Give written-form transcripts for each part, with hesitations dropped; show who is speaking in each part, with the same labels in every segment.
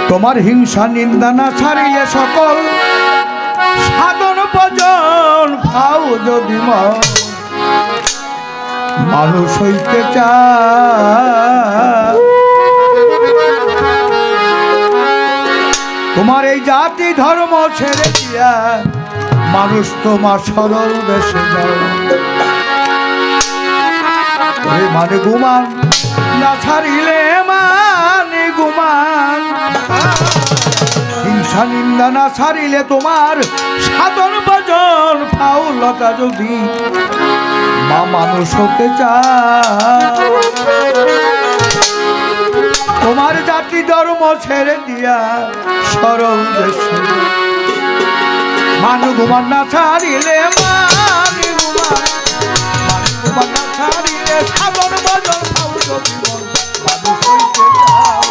Speaker 1: তোমার হিংসা নিন্দা না ছাড়িলে সকল সাধন ভজন পাও যদি মানুষ হইতে চায়। তোমার এই জাতি ধর্ম ছেড়ে দিয়া মানুষ তোমার সরল দেশে যায়। মানে গুমান না ছাড়িলে মানে গুমান, হিংসা নিন্দা না ছাড়িলে তোমার সাধন ভজন ফাউলতা যদি মা মানুষ হতে চায়। তোমার জাতি ধর্ম ছেড়ে দিয়া সরল দেশে মানু গুমান না ছাড়িলে মানে গুমান, মানে গুমান না ছাড়িলে সাধন ভজন ফাউল যদি মানুষ হইতে চাও।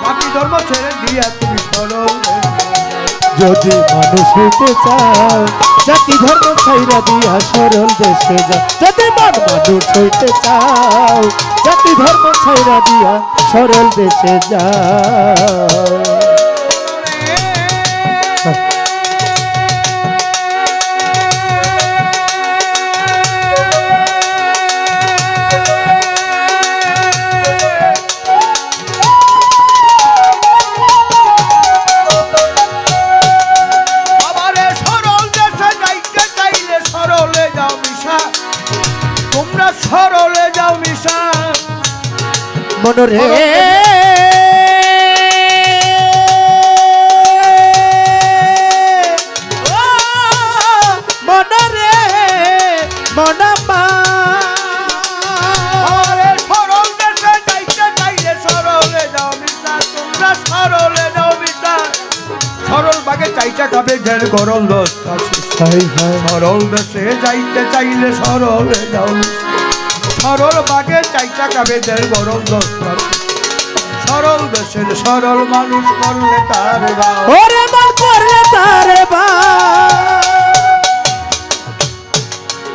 Speaker 1: জাতি ধর্ম ছেড়ে দিয়া তুমি সরল
Speaker 2: যদি মানুষ হইতে চাও, জাতি ধর্ম ছাইরা দিয়া সরল দেশে যাও। যদি মানুষ হইতে চাও, জাতি ধর্ম ছাইরা দিয়া সরল দেশে যাও।
Speaker 1: সরলে যাও মিশা
Speaker 2: মনরে মনরে মনামা
Speaker 1: সরল দেশে যাইতে চাইলে সরলে যাও মিশা। তোমরা সরলে যাও মিশা, সরল বাগে চাইটা খাবে ঢের গরম দশটা। সরল দেশে যাইতে চাইলে সরলে যাও, সরল বাগে চাইটা খাবে ঢের গরম দশটা। সরল দেশের সরল মানুষ করলে তার
Speaker 2: ওরে মন করলে তারে বা।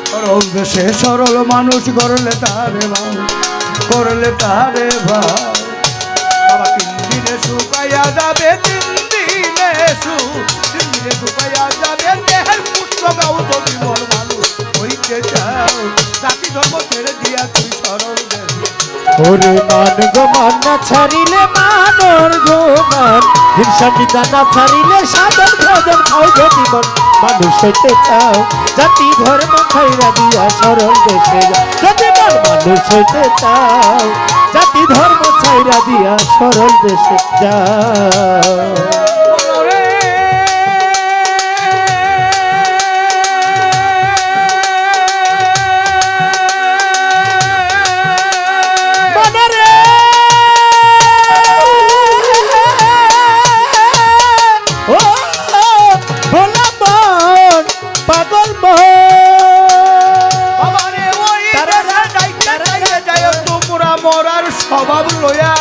Speaker 1: সরল দেশে সরল মানুষ করলে তারে ভাও, করলে তারে ভাও। বাবা 3 দিনে শুকাইয়া যাবে, 3 দিনে 3 দিনে শুকাইয়া যাবে দেহের পুষ্প গাও যদি মন মানুষ হইতে চাও। জাতি ধর্ম ছেড়ে দিয়া তুই সরল দেশে।
Speaker 2: ওরে মান গো মান না ছাড়িলে মানর গো মান, হিংসা নিন্দা না ছাড়িলে সাধন ভজন খাও যদি মন মানুষ হইতে চাও। জাতি ধর্ম ছাইরা দিয়া সরল দেশে যাও। যদি মন মানুষ হইতে চাও, জাতি ধর্ম ছাইরা দিয়া সরল দেশে যাও।
Speaker 1: মরার স্বভাব লয়া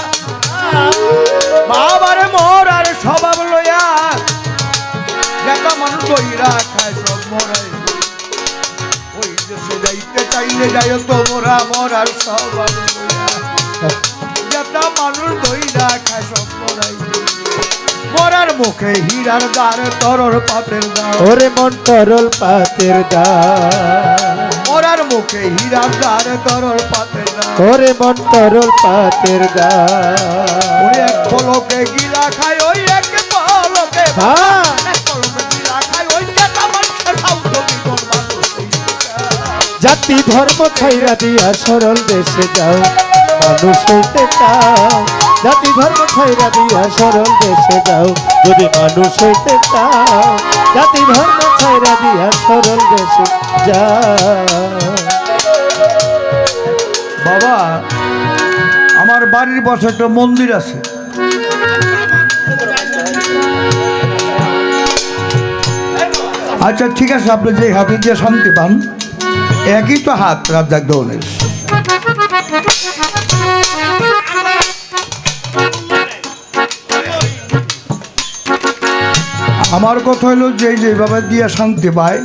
Speaker 1: বাবারে মরার স্বভাব লয়া যেটা মানুষ দইরা খায় সব মরাই। ওই দেশে যাইতে চাইলে যাই তোমরা মরার স্বভাব লয়া, যেটা মানুষ দইরা খায় সব মরাই। মরার মুখে হীরার দ্বার তরল পাতের দ্বার।
Speaker 2: ওরে মন তরল পাতের দ্বার।
Speaker 1: মরার মুখে হীরার দ্বার তরল পাতের দ্বার।
Speaker 2: ওরে মন তরল পাতের দ্বার।
Speaker 1: ওরে এক পলকে গিলা খায়, ওই এক পলকে এক পলকে গিলা খায়, ওই যেটা মানুষের খাও যদি কোন মানুষ হইতে চাও।
Speaker 2: জাতি ধর্ম ছাইরা দিয়া সরল দেশে যাও, মানুষ হইতে চাও। জাতি ধর্ম ছাইরা দিয়া সরল দেশে যাও, যদি মানুষ হইতে চাও। জাতি ধর্ম ছাইরা দিয়া সরল দেশে যাও।
Speaker 1: বাবা আমার বাড়ির পাশে একটা মন্দির আছে, আচ্ছা ঠিক আছে, আপনি যে হাতে দিয়ে শান্তি পান একই তো হাত রাজ্জাক দৌলের। আমার কথা হলো যে যেভাবে দিয়ে শান্তি পায়,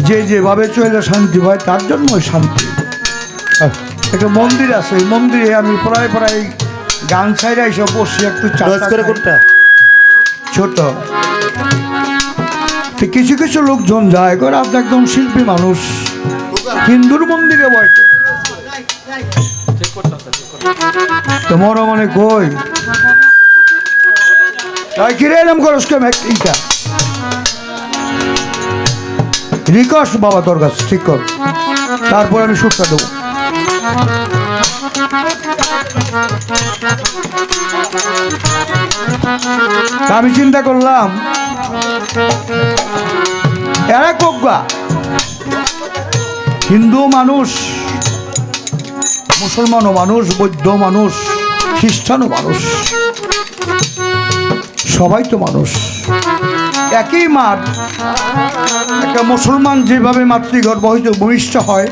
Speaker 1: যে যেভাবে চলে শান্তি পায়, তার জন্য শান্তি। একটা মন্দির আছে, ওই মন্দিরে আমি প্রায় গান ছাইরা এসে বসে একটু চা
Speaker 2: কোনটা
Speaker 1: ছোট। তো কিছু কিছু লোকজন যায় করে আপনি একদম শিল্পী মানুষ, হিন্দুর মন্দিরে বয়কে তো মনে মনে কই তাই কিরে এরম করস কেন এইটা রিকোয়েস্ট বাবা তোর কাছে ঠিক কর, তারপর আমি সুখটা দেবো। আমি চিন্তা করলাম এরা কোকবা হিন্দু মানুষ, মুসলমানও মানুষ, বৌদ্ধ মানুষ, খ্রিস্টানও মানুষ, সবাই তো মানুষ, একই মাঠ। একটা মুসলমান যেভাবে মাতৃগর্ভ হইতে ভূমিষ্ঠ হয়,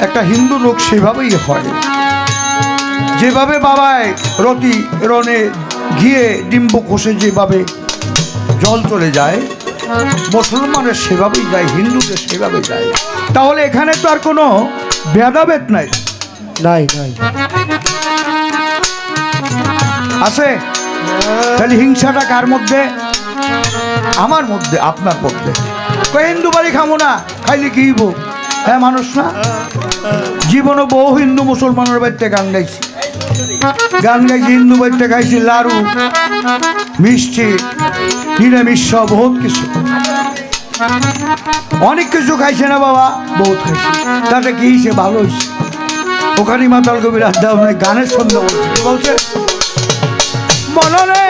Speaker 1: একটা হিন্দু লোক সেভাবেই হয়। যেভাবে বাবায় রতি রনে ঘিয়ে ডিম্ব কষে যেভাবে জল চলে যায়, মুসলমানের সেভাবেই যায়, হিন্দুদের সেভাবে যায়। তাহলে এখানে তো আর কোনো ভেদাভেদ নাই,
Speaker 2: নাই নাই
Speaker 1: আছে? তাহলে হিংসাটা কার মধ্যে? আমার মধ্যে, আপনার মধ্যে। কই হিন্দু বাড়ি খামো না, খাইলে কি হইব? হ্যাঁ মানুষ না? জীবনে বহু হিন্দু মুসলমানের বাড়িতে গান গাইছি, হিন্দু বাড়িতে খাইছি লাড়ু, মিষ্টি, নিরামিষ, বহুত কিছু, অনেক কিছু খাইছে না বাবা, বহুত খাইছে। তাতে কি হয়েছে? ভালো হয়েছে। ওখানে মাতাল কবির আড্ডা গানের সন্ধ্যা বলছে, কি বলছে? মনরে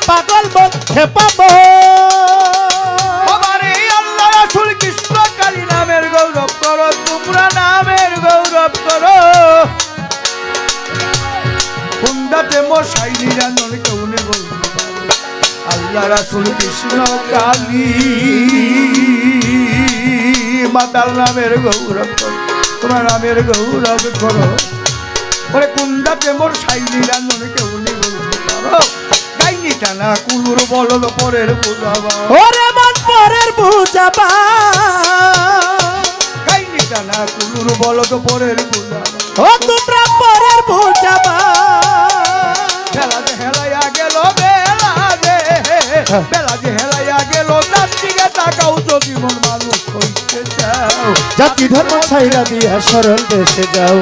Speaker 2: পাগল মন খেপাবো
Speaker 1: আমারে আল্লাহ রাসূল কৃষ্ণ কালী নামের গৌরব করো, তোমরা নামের গৌরব করো। কুন্দাতে মশাই নিরানন কেউনে বলতে পারে আল্লাহ রাসূল কৃষ্ণ কালী মাতার নামের গৌরব করো, তোমরা নামের গৌরব করো। ওরে কুন্দাতে মশাই নিরানন কেউনে বলতে পারো গাইনি টানা কুলুর বলদ পরের বুঝাবা,
Speaker 2: ওরে মন পরের বুঝাবা,
Speaker 1: গাইনি টানা কুলুর বলদ পরের বুঝাবা।
Speaker 2: ও তোমরা পরের বুঝাবা,
Speaker 1: বেলা যে হেলাইয়া গেল, বেলা যে হেলাইয়া গেল, তার দিকে তাকাও যদি মন মানুষ হইতে চাও।
Speaker 2: জাতি ধর্ম ছাইরা দিয়া সরল দেশে যাও,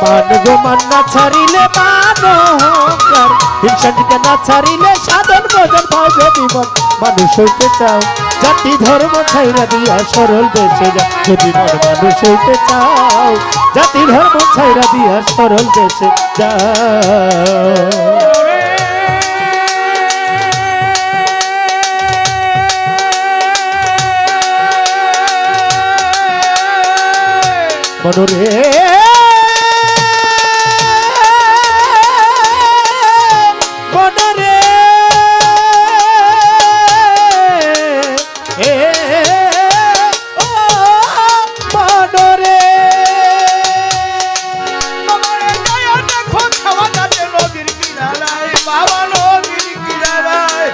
Speaker 2: মান গো মান না ছাড়িলে মান অহংকার, হিংসাটিকে না ছাড়িলে সাধন ভজন পাও যদি মন মানুষ হইতে চাও। জাতি ধর্ম ছাইরা দিয়া সরল দেশে যাও, যদি মন মানুষ হইতে চাও। জাতি ধর্ম ছাইরা দিয়া সরল দেশে যাও। মনরে মনরে ও মনরে
Speaker 1: আমারে দয়া দেখো ছাওয়া যাতে নদীর কিনারায়, বাবা নদীর কিনারায়।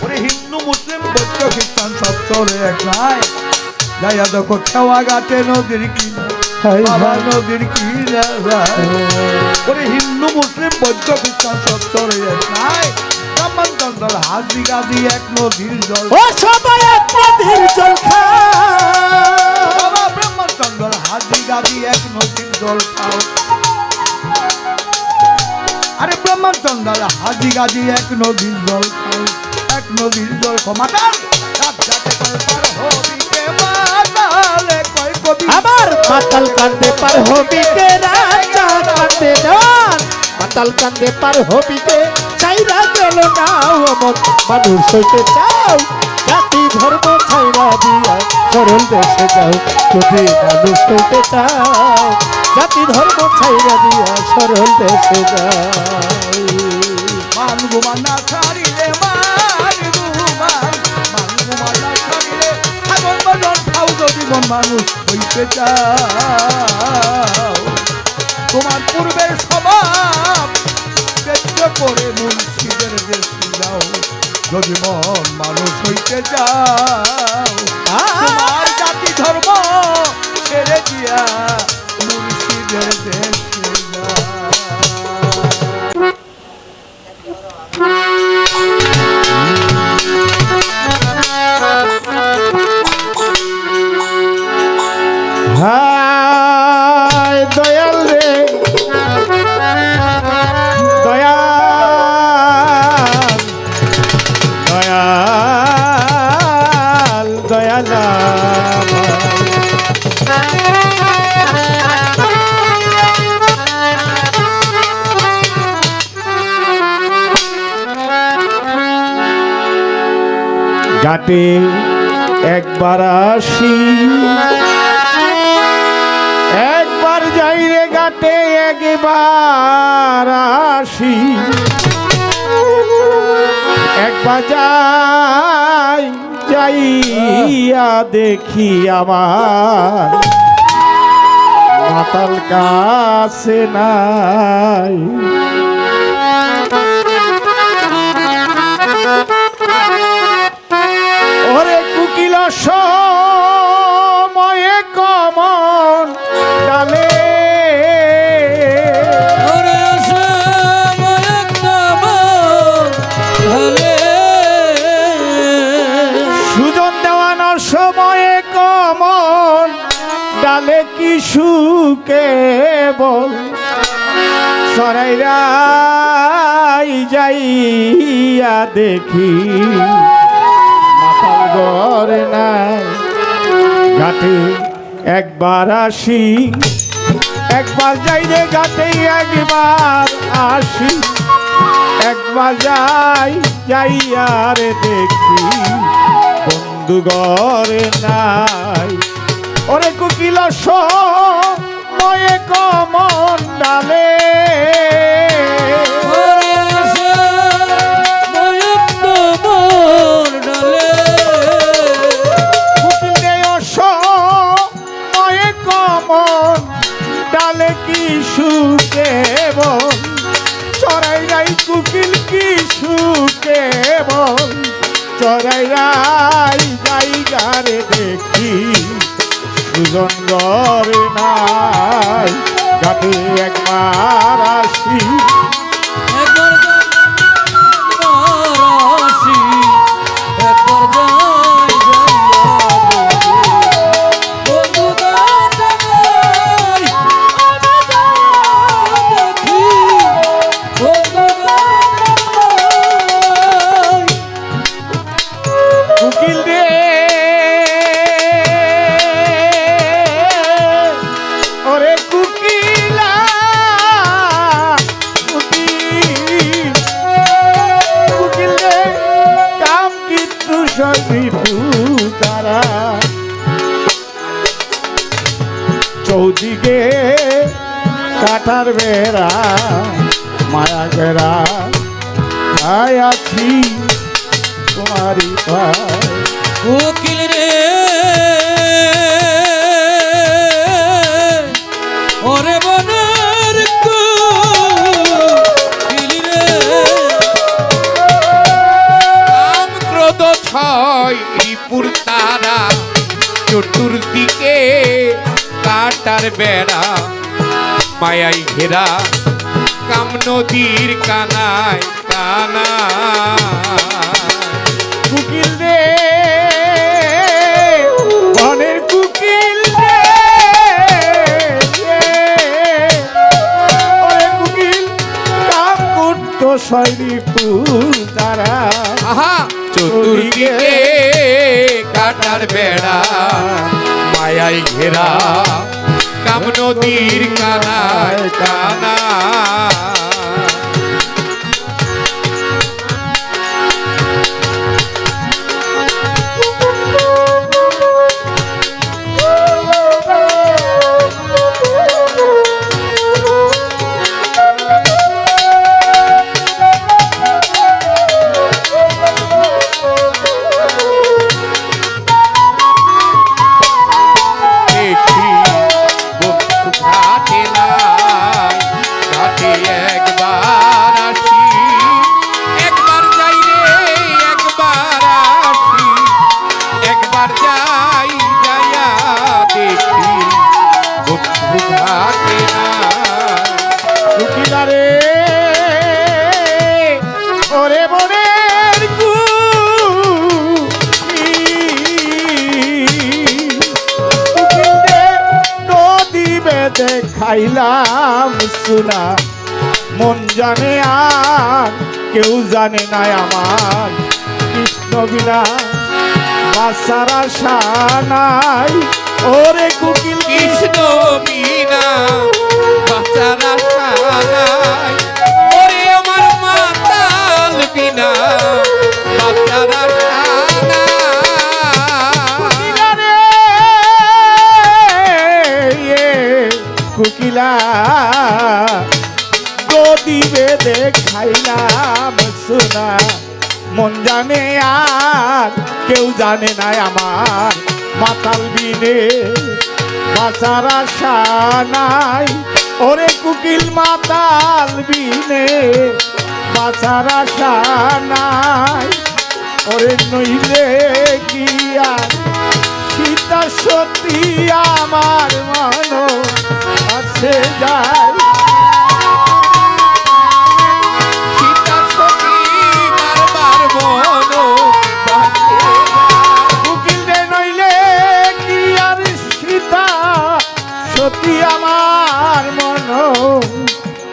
Speaker 1: ওরে হিন্দু মুসলিম বৌদ্ধ খ্রিস্টান সব চলে এক নাই, দয়া দেখো ছাওয়া গাতে নদীর কিনারায়, বাবা নদীর কিনারায়। ওরে হিন্দু মুসলিম বৌদ্ধ খ্রিস্টান সব চলে এক নাই, ব্রাহ্মণচন্দ্র হাজি গাজি এক নদীর জল।
Speaker 2: ও সবাই এক নদীর জল খাও,
Speaker 1: বাবা ব্রাহ্মণচন্দ্র হাজি গাজি এক নদীর জল খাও। আরে ব্রাহ্মণচন্দ্র হাজি গাজি এক নদীর জল খাও, এক নদীর জল খাও। মাতাল রাজ্জাকে কয় পার হবিকে, মাতালে কয় কবি
Speaker 2: আমার মাতাল কান্দে পার হবিকে, রাজা কান্দে ডান, মাতাল কান্দে পার হবিকে, চাইরা গেল না অমন মানুষ হইতে চাও। জাতি ধর্ম ছাইরা দিয়া সরল দেশে যাও, যদি মানুষ হইতে চাও। জাতি ধর্ম ছাইরা দিয়া সরল দেশে যাও।
Speaker 1: মানবো মানা ছাড়িলে, মানবো মানা ছাড়িলে, সাগর বাজন খাও যদি মন মানুষ হইতে চাও। তোমার পূর্বের স্বভাব ত্যায্য করে মুন্সিদের দেশে যাও, যদি মন মানুষ হইতে চাও। তোমার জাতি ধর্ম
Speaker 2: ঘাটে একবার আসি, একবার যাই রে ঘাটে একবার আসি, একবার যাই যাইয়া দেখি আমার মাতাল কাছে নাই। ওরে কুকিল সময়ে কমন ডালে, সুজন দেওয়ানোর সময়ে কমন ডালে কি সুকে বল, সরাইরাই যাইয়া দেখি মাতাল ঘর নাই। ঘাটে একবার আসি, একবার যাই রে ঘাটে একবার আসি, একবার যাই যাইয়ার দেখি বন্ধু ঘরে নাই। ওরে কুকিল সময়ে কমন ডালে, ডালে কি সুকে বল, চড়াই রাই কুকিল কি সুকে বল, চড়াই রাই জায়গারে দেখি সুজন ঘরে নাই। ঘাটে একবার আসি, কুকিল রে ওরে কুকিলা কুকিল রে কাম কিন্তু সবিতু তারা, চৌদিকে কাটার বেড়া মায়া ঘেরা আছি তোমারি ভাই।
Speaker 3: কোকিল রে ওরে বনের কোকিল রে,
Speaker 4: কাম ক্রোধ ছয় রিপুর তারা, চতুর্দিকে কাটার বেড়া মায়াই ঘেরা, কাম নদীর কানায় কানা।
Speaker 2: কুকিল রে বনের কুকিল রে, ওরে কুকিল কাম করতো শৈলীপুর তারা,
Speaker 4: আহা চতুর্দিকে কাটার বেড়া মায়াই ঘেরা, কাম নদীর কানায় কানা।
Speaker 2: কুকিলারে ওরে বনের নদী বেদে খাইলাম সুনা, মন জানে আর কেউ জানে না আমার কৃষ্ণ বিনা বাসার আশা নাই। জানে না আমার মাতাল বিনে বাঁচার আশা নাই। ওরে কুকিল মাতাল বিনে বাঁচার আশা নাই। ওরে নইলে গিয়া সীতা সতী আমার মন আছে যায়।
Speaker 4: সীতা সতী বারবার মনো বাঁচে যায়।
Speaker 2: কুকিল রে নইলে কি আর সীতা সতী আমার মন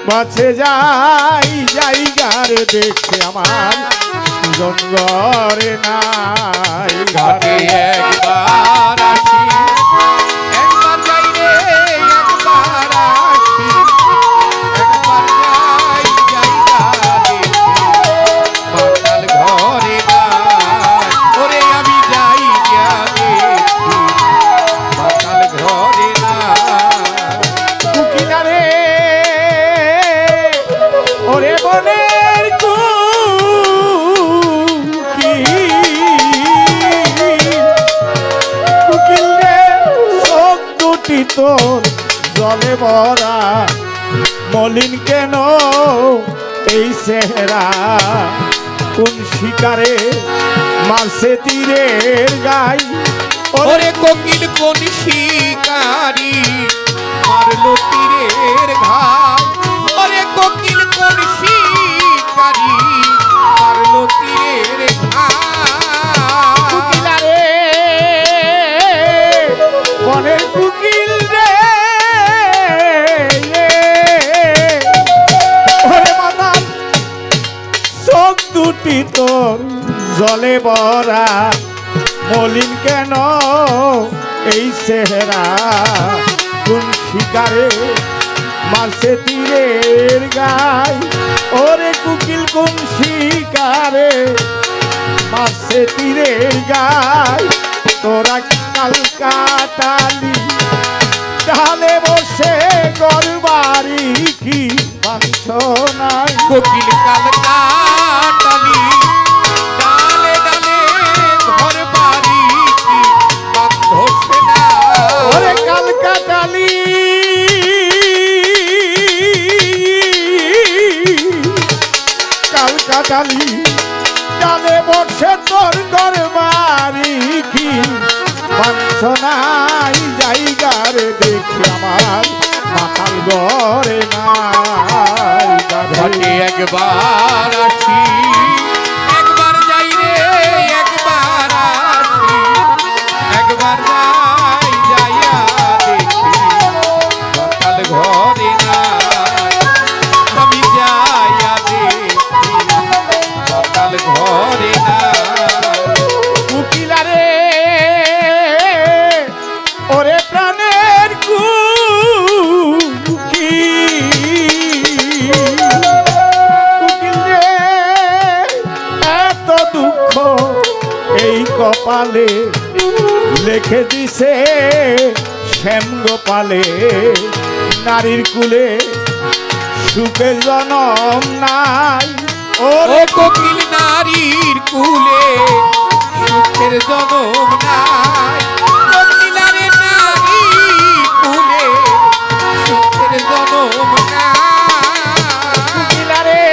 Speaker 2: বাঁচে যাই। জায়গার দেখে আমার সুজন ঘরে নাই।
Speaker 4: ঘাটে একবার আসি, একবার যাই রে একবার আসি, একবার যাই জায়গা দেখি, মাতাল ঘরে নাই। ওরে আমি যাই গিয়া দেখি, মাতাল ঘরে নাই।
Speaker 2: কুকিনারে ওরে বনের কুকিল রে চোখ দুটি তোর জলে ভরা মলিন কেন এই চেহারা। কোন শিকারে মারছে তীরের গাই।
Speaker 4: ওরে কোকিল কোন শিকারি মারলো তীরের ঘাই। ওরে কোকিল কোন শিকারি মারলো তীরের ঘাই।
Speaker 2: কুকিলারে বনের কুকিল রে ওরে মাতাল চোখ দুটি তোর জলে ভরা মলিন কেন এই চেহারা। কোন শিকারে মারছে তীরের গাই। ওরে কুকিল কোন শিকারে মারছে তীরের গাই। তোরা কাল কাটালি ডালে বসে গরবারি কি মাংস নাই।
Speaker 4: কোকিল কাল কাটালি ডালে ডালে ঘর বাড়ি কি বাঁধছে না।
Speaker 2: ওরে কাল কাটালি কাল কাটালি ডালে বসে তোর গরবারি কি মাংস নাই। জায়গার দেখে আমার মাতাল ঘরে নাই।
Speaker 4: ঘাটে একবার আসি, একবার যাই রে একবার আসি, একবার যাই যাইয়া দেখি, মাতাল ঘরে নাই। আমি যাইয়া দেখি, মাতাল ঘরে নাই।
Speaker 2: কুকিলারে ওরে প্রাণের কুকিল রে এত দুঃখ এই কপালে লেখে দিছে শ্যাম গোপালে। নারীর কুলে সুখের জনম নাই।
Speaker 4: ও
Speaker 2: ওরে
Speaker 4: কোকিল নারীর কুলে সুখের জনম নাই। কোকিলারে নারীর কুলে সুখের জনম নাই।
Speaker 2: কুকিলারে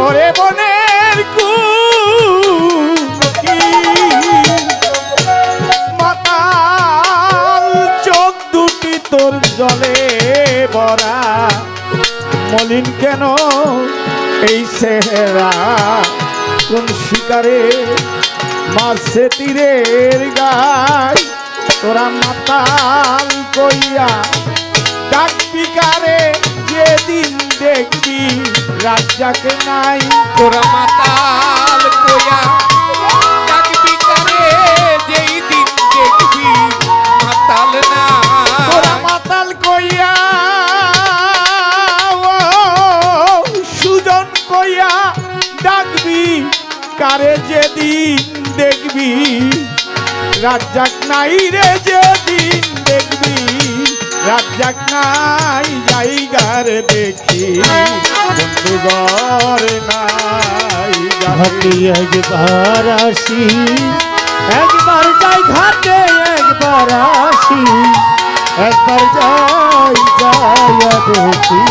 Speaker 2: ওরে বনের মাতাল চোখ দুটি তোর জলে ভরা মলিন কেন এই চেহারা। কোন শিকারে মারছে তীরের গায়। তোরা মাতাল কইয়া ডাকবি কারে যেদিন দেখবি রাজ্জাক নাই।
Speaker 4: তোরা মাতাল কইয়া ডাকবি কারে যেই দিন দেখবি মাতাল না।
Speaker 2: তোরা মাতাল কইয়া ও সুজন কইয়া ডাকবি কারে যেদিন দেখবি রাজ্জাক নাই রে। যেদিন দেখবি রাত জাগ নাই জায়গার দেখি বন্ধু ঘর নাই ঘাটে একবার আসি একবার যাই ঘাটে একবার আসি একবার যাই যাইয়া দেখি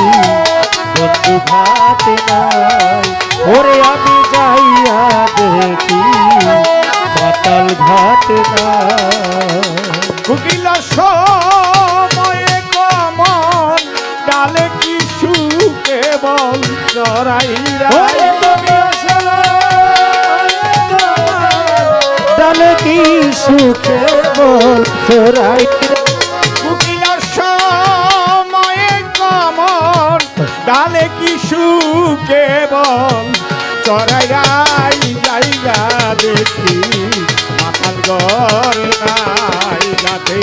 Speaker 2: বন্ধু ঘাটে নাই ওরে আমি যাইয়া দেখি মাতাল ঘাটে নাই কুকিলা সময়ে কমন ডালে কি সুখে বল চড়াই ডালে কি সুখে বল চড়াই কুকিলা সময়ে কমন ডালে কি সুখে বল চড়াই জায়গা দেখি মাথার ঘর নাই যাতে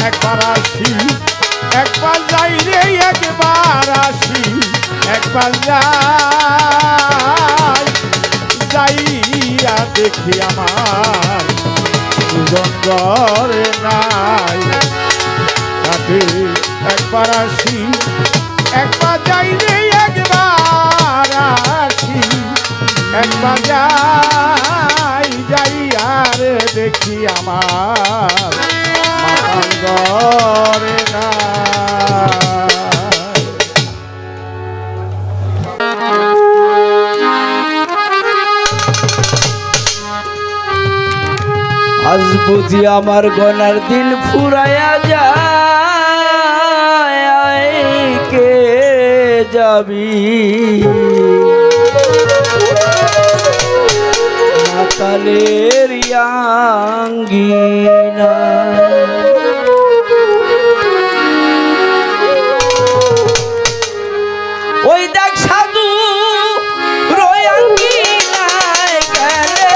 Speaker 2: একবার আসি একবার যাই রে একবার আসি একবার যাই যাইয়া দেখি আমার দুজন ঘর নাই যাতে একবার আসি একবার যাই রে একবার আসি একবার যাই যাইয়ার দেখি আমার মাতাল ঘরে না
Speaker 1: আজ বুঝি আমার গনার দিন ফুরায়া যায় কে যাবি মাতালের আঙ্গিনা ওই দেখ সাধু রয়াঙ্গিনায় গেলে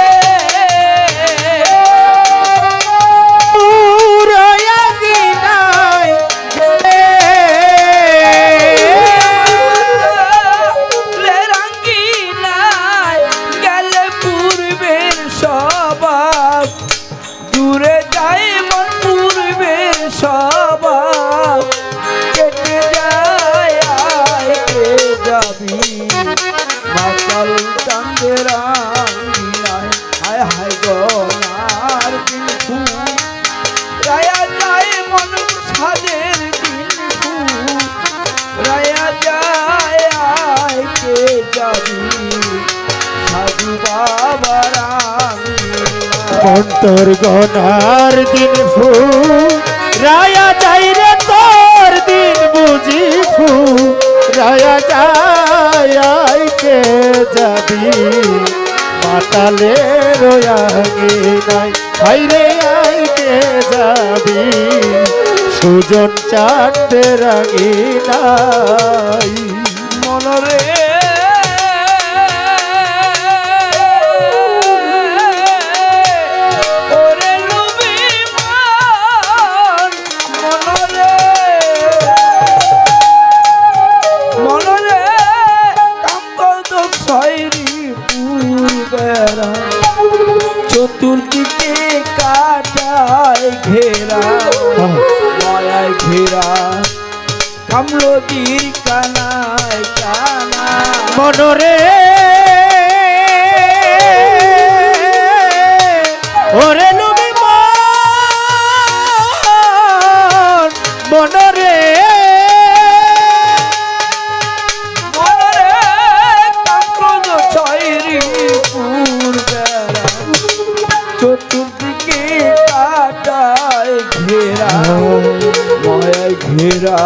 Speaker 1: রয়াঙ্গিনায় গেলে রাঙ্গিনায় গেলে পূর্বের স্বভাব দূরে যায় মন পূর্বের স্বভাব কেটে যায় কে যাবি মাতাল চাঁদের আঙ্গিনায় হায় হায় গনার দিন রায়া যায় মন সাদের দিন রায়া যায় কে যাবি সাধু বাবার
Speaker 2: অন্তর গনার দিন ফু রায়া যাই রে তোর দিন বুঝি ফু রায়া যাই কে যাবি মাতালে রয়াঙ্গি নাই হাইরে আই কে যাবি সুজন চাঁদে রাঙি নাই
Speaker 1: মনরে ওরে লুবি মান মনরে মনরে কাম্পদ ছয়রি পূর্বেরা চতুর্দিকে কাটায় ঘেরা মায়ায় ঘেরা কামলদির কানায় কানা
Speaker 2: মনরে ওরে লুবি মন মনরে
Speaker 1: মনরে কাম্পদ ছয়রি পূর্বেরা চতুর্দিকে কাটায় ঘেরা মায়ায় ঘেরা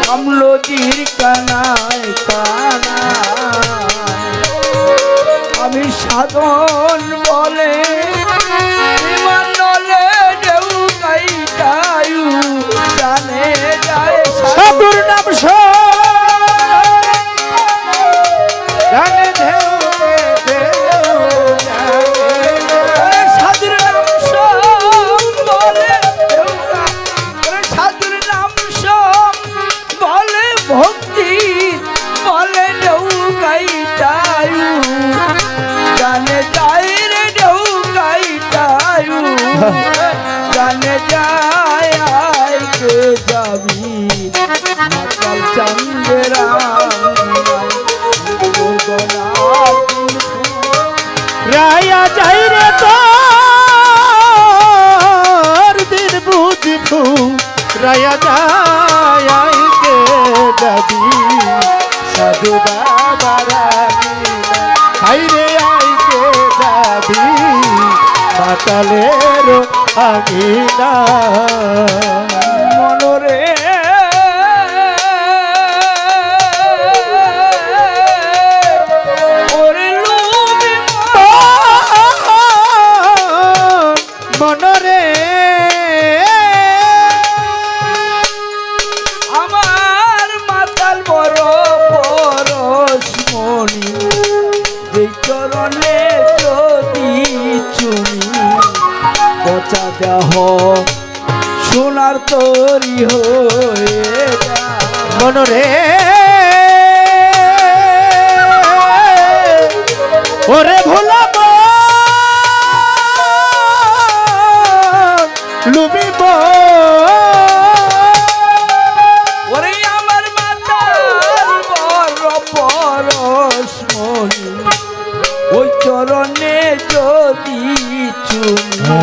Speaker 1: কামলদির কানায় কানায় আমি সাধন বলে বিমান নলে ঢেউ কাইটায়ু জানে যায়
Speaker 2: সাধুর নাম জানে ঢেউ
Speaker 1: সাধুর নাম বলে সাধুর নাম বলে ভক্তি বলে ঢেউ কাইটায়ু জানে যায় রে ঢেউ কাইটায়ু জানে যায় কে যা
Speaker 2: রায়া যায় আইকে যাবি সাধু বাবারা হাইরে আইকে যাবি মাতালের আঙিনা
Speaker 1: মনরে ওরে লোভী
Speaker 2: মনরে
Speaker 1: আমার মাতাল বড় পরশমণি যেই চরণে যদি চুনি পচা দেহ সোনার তরি হয়ে যায়।
Speaker 2: মনরে ওরে ভোলাব লুবিব
Speaker 1: ওরে আমার মাতাল বড় পরশমণি ওই চরণে যদি চুনি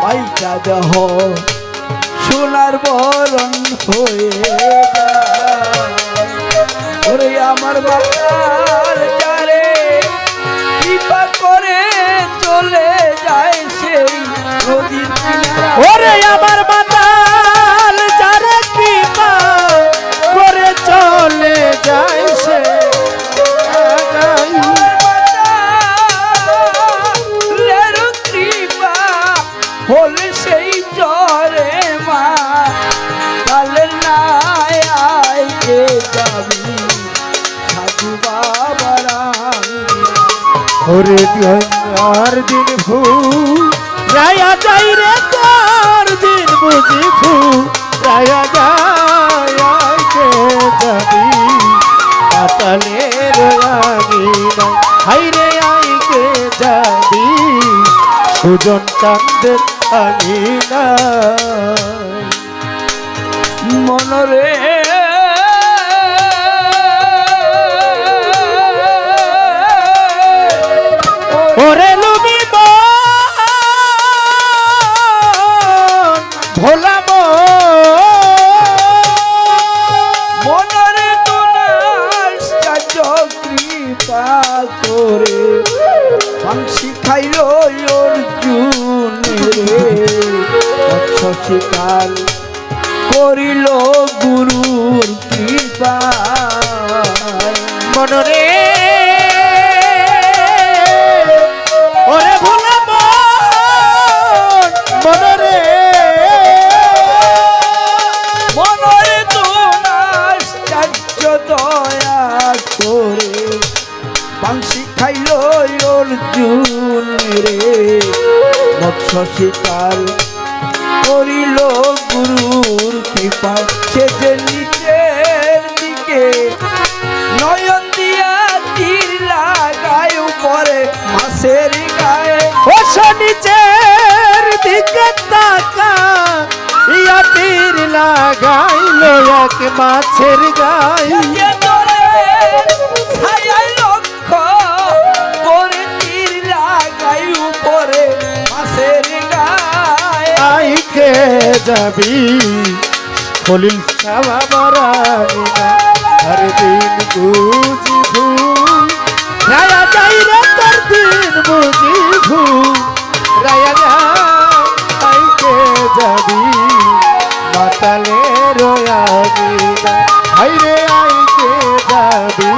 Speaker 1: পাইটা দেহ সোনার বরণ হয়ে যায়। ওরে আমার বাবার যারে কৃপা করে চলে যায় সেই নদীর কিনারা।
Speaker 2: ওরে আমার মাতাল যারে কৃপা করে চলে যায় সে আগাই।
Speaker 1: মাতালের কৃপা হলে সেই জ্বরে মা কালের নাই আইকে যাবি সাধু বাবারা।
Speaker 2: ওরে গঙ্গার দিন ভূ রায়া যাই রে তার দিন বুঝি ভূ রায়া যায় কে যাবি পাতালের আঙিনা হাইরে আইকে যাবি সুজন চাঁদের আঙিনা
Speaker 1: মনরে
Speaker 2: ওরে লুবিব ভোলাব
Speaker 1: মনরে তোনার কৃপা করে বাংশি খাইল অর্জুন রে মৎস্য শিকার করিল গুরুর কৃপা।
Speaker 2: মনরে ওরে ভোলাব মনরে
Speaker 1: মনরে তোনার দয়া করে বাংশি খাইল অর্জুন রে মৎস্য শিকার করিল গুরুর কৃপা। সে যে নিচের দিকে নয়ন দিয়া তীর লাগায় উপরে মাছের গায়ে।
Speaker 2: ও নিচের দিকে তাকা ইয়া তীর লাগাইল এক মাছের গায়ে
Speaker 1: যে তোরে ছায়ায় লক্ষ্য করে তীর লাগায় উপরে মাছের গায়ে।
Speaker 2: আইকে যাবি খলিল সাবা বরানিনা হর দিন বুঝিবু রায়া যাই রে তোর দিন বুঝিবু রায়া আইকে যাবি মাতালের আঙিনা হাইরে আইকে যাবি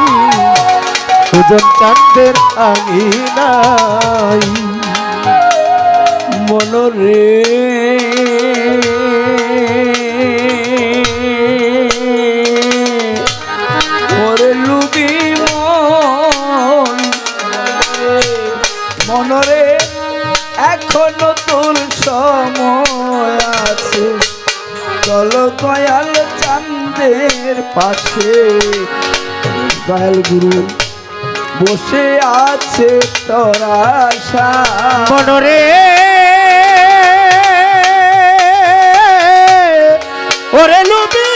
Speaker 2: সুজন চাঁদের আঙিনাই
Speaker 1: মনরে ওরে লুবি মনরে এখনো তোর সময় আছে চল দয়াল চাঁদের পাশে। দয়াল গুরু বসে আছে তোরা আশা।
Speaker 2: মনরে ওরে লুবি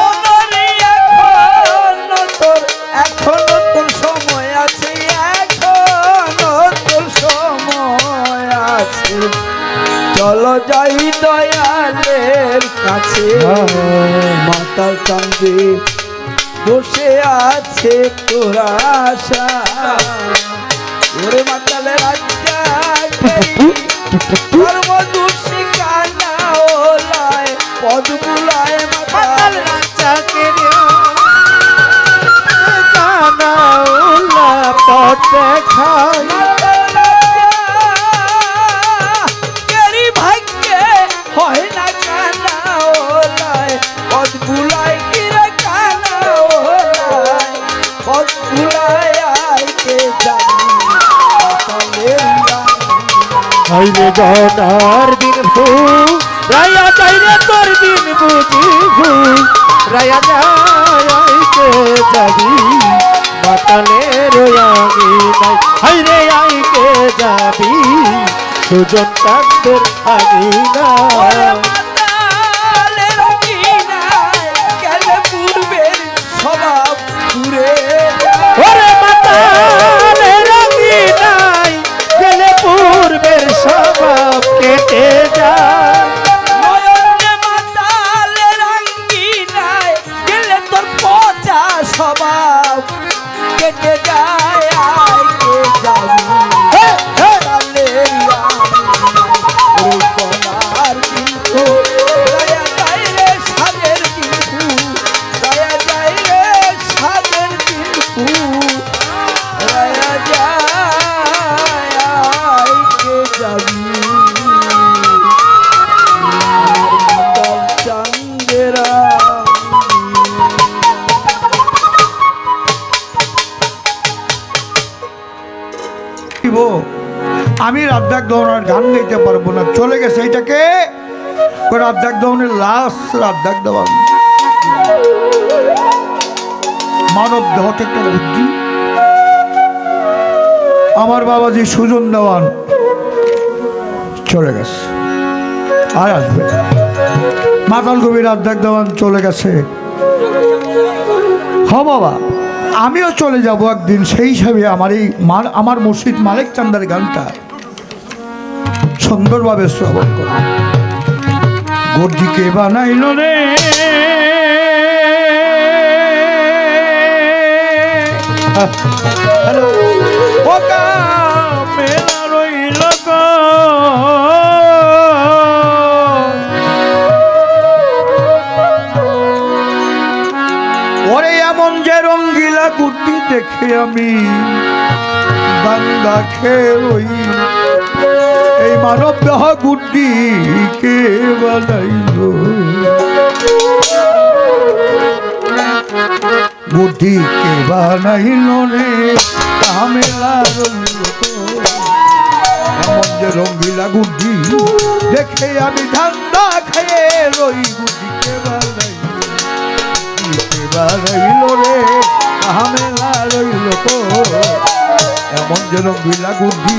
Speaker 1: মনরে এখনো তোর সময় আছে, এখনো তোর সময় চলো যাই দয়ালের কাছে মাতাল চাঁদে বসে আছে তোরা আশা ওরে মাতালের আজ্ঞা সর্বদোষী কানা ওলায় পদ বুলায় মাতাল
Speaker 2: রাজাকে কানা উল্লা পথ দেখায়
Speaker 1: কেরি ভাগ্যে হয় না কানা ওলায় পদ বুলায় কিরে কানা ওলায় পদ বুলায় আইকে জানি মাতালের
Speaker 2: হাইরে গনার দিন ভু রায়া যাইরে তোর দিন বুঝি ভু রায়া যাইকে যাবি মাতালের আমি নাই হাইরে আইকে যাবি সুজন চাঁদের আমি না
Speaker 1: মাতালের অভিনয় গেলে পূর্বের স্বভাব ঘুরে
Speaker 2: ওরে মাতালের আমি নাই গেলে পূর্বের স্বভাব কেটে যায়
Speaker 1: নয়নে মাতালের আঙ্গিনায় গেলে তোর পচা স্বভাব কেটে যায় আইকে যাবি মাতালের ওই কলার কিন্তু দয়া যায় রে সাজের কিন্তু দয়া যায় রে সাজের কিন্তু দয়া যায় আইকে যাবি মাতাল চাঁদেরা আমি রাজ্জাক দৌড়ার গান গাইতে পারবো না চলে গেছে এইটাকে রাজ্জাক দৌড়ের লাশ রাজ্জাক দেওয়ান মানব দেহ থেকে বুদ্ধি আমার বাবাজি সুজন দেওয়ান চলে গেছে আর আসবে না। মাতাল কবি রাজ্জাক দেওয়ান চলে গেছে হ বাবা আমিও চলে যাব একদিন সেই হিসাবে আমার মুর্শিদ মালিক চান্দার গানটা সুন্দরভাবে শ্রবণ করো গর্জিকে বানাইল রে
Speaker 2: হ্যালো
Speaker 1: ও মেলা রইল গো ওরে এমন যে রঙ্গিলা কুর্তি দেখে আমি বান্দা খেয়ে রই এই মানব দেহ গুড্ডি কে বানাইল বুদ্ধি কে বানাইল রে কামেলা রইল এমন যে রঙ্গিলা গুড্ডি দেখে আমি ধান্দা খেয়ে রই বুদ্ধি কে বানাইল রে কামেলা রইল এমন যে রঙ্গিলা গুড্ডি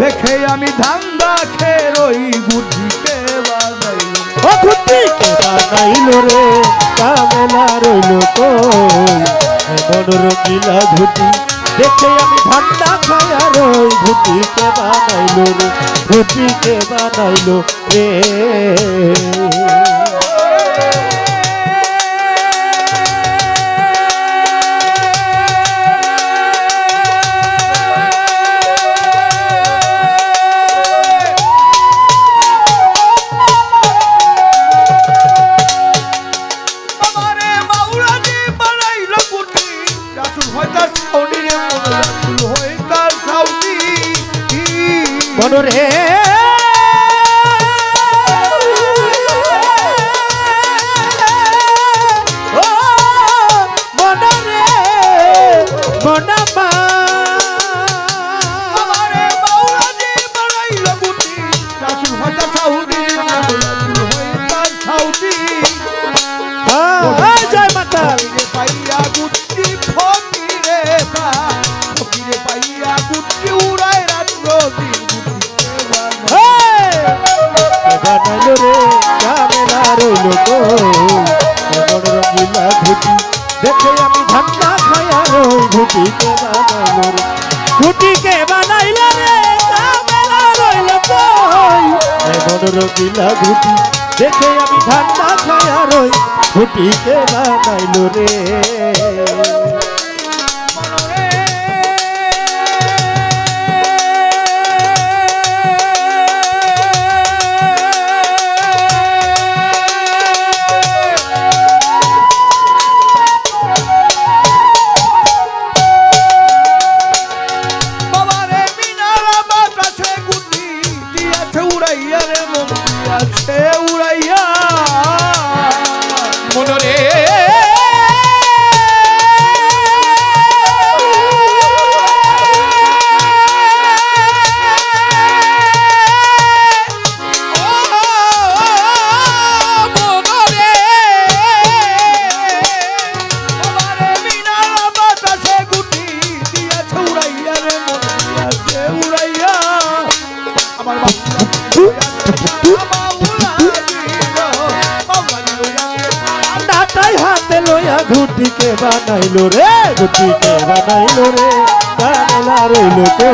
Speaker 1: দেখে আমি ধান্দা খেয়ে রই বুদ্ধিকে বানাইল
Speaker 2: ও বুদ্ধিকে বানাইল রে কামেলা রইল কই এমন রঙিলা ধুতি দেখে আমি ঠান্ডা খায়া রই বুদ্ধিকে বানাইল রে বুদ্ধিকে বানাইল রে মনরে ও মনরে মনামা
Speaker 1: আমারে বাউলাজি বানাইল বুদ্ধি রাসূল হযরত সাউদি হইতার সাউদি
Speaker 2: জয় মাতাল
Speaker 1: পাইয়া বুদ্ধি ফকিরে পাইয়া বুদ্ধি উড়ায় রাত্র দিন
Speaker 2: বানাইল রে কামেলা রইল এমন রঙিলা ধুতি দেখে আমি ঠান্ডা খায়া রই ঘুটিকে বানাইল রে ঘুটিকে বানাইল রে কামেলা রইল এমন এমন রঙিলা ঘুটি দেখে আমি ঠান্ডা খায়া রই ঘুটিকে বানাইলো রে
Speaker 1: বাবারে মিনারা বাতাসে গুটি দিয়াছে উড়াইয়া রে মন দিয়াছে উড়াইয়া
Speaker 4: মনরে
Speaker 1: বাবারে মিনারা বাতাসে গুটি দিয়াছে উড়াইয়া রে মন দিয়াছে উড়াইয়া আমার বাবা
Speaker 2: ডাটাই হাতে লইয়া ঘুটিকে বানাইলো রে ঘুটিকে বানাইলো রে কানেলা রইলো তো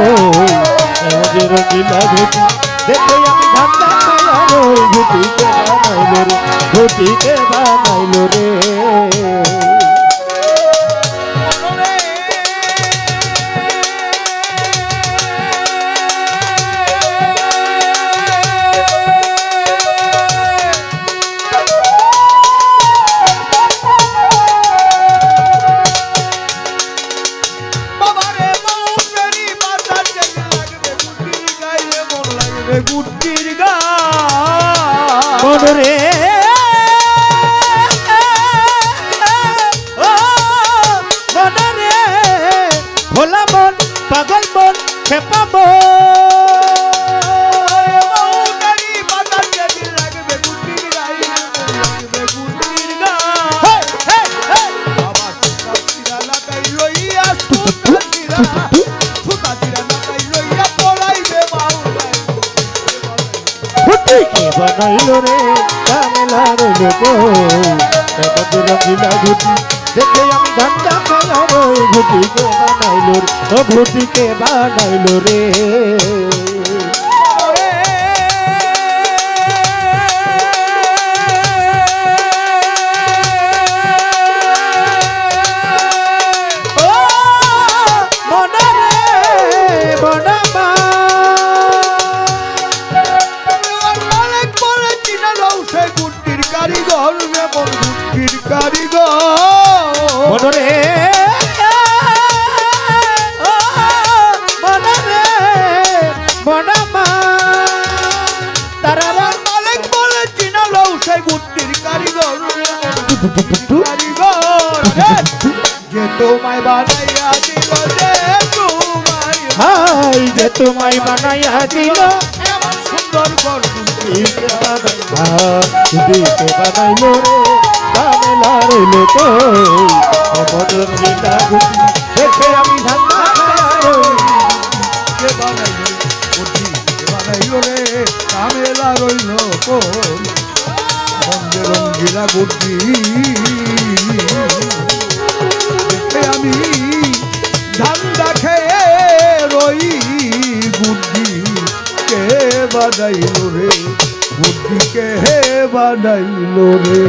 Speaker 2: এমন রঙিলা ঘুটি দেখে আমি ঠান্ডা খায়া রই ঘুটিকে বানাইলো রে ঘুটিকে বানাইলো রে
Speaker 1: বাবারে মৌসুমী বাতাসে লাগবে গুটির গায়ে মন লাগবে গুটির গা
Speaker 2: মনরে ও মনরে ভোলা মন পাগল মন খেপা মন
Speaker 1: মৌসুমী বাতাসে লাগবে গুটির গায়ে মন লাগবে গুটির গা বাবা সুতা লাগাই লইয়া সুতা লাগাই লইয়া পলাইবে বাউলাই
Speaker 2: ঘুটিকে বানাইলো রে কামেলা রইলো গো এমন রঙিলা ঘুটি দেখে আমি ঠান্ডা খায়া রই ঘুটিকে বানাইলো রে ও ঘুটিকে বানাইলো রে ও মনরে মনমা
Speaker 1: মালিক বলে চিনা লও সে গুটির কারিগর যেমন গুটির কারিগর
Speaker 2: মনরে ও মনরে মনমা তারারা
Speaker 1: মালিক বলে চিনা লও সে গুটির কারিগর কারিগর যে তোমায় বানাইয়া দিল যে তোমায়
Speaker 2: হাই যে তোমায় বানাইয়া দিল
Speaker 1: এমন সুন্দর ঘর
Speaker 2: দিকে বানাইলো রে কামেলা রইলো তো এমন রঙিলা ঘুটি দেখে আমি ঠান্ডা খায়া রই
Speaker 1: কে বানাইল বুদ্ধি কে বানাইল রে কামেলা রইল কোন রঙ্গে রঙ্গিলা বুদ্ধি দেখে আমি ধান্দা খেয়ে রই বুদ্ধি কে বানাইল রে বুদ্ধি কে বানাইল রে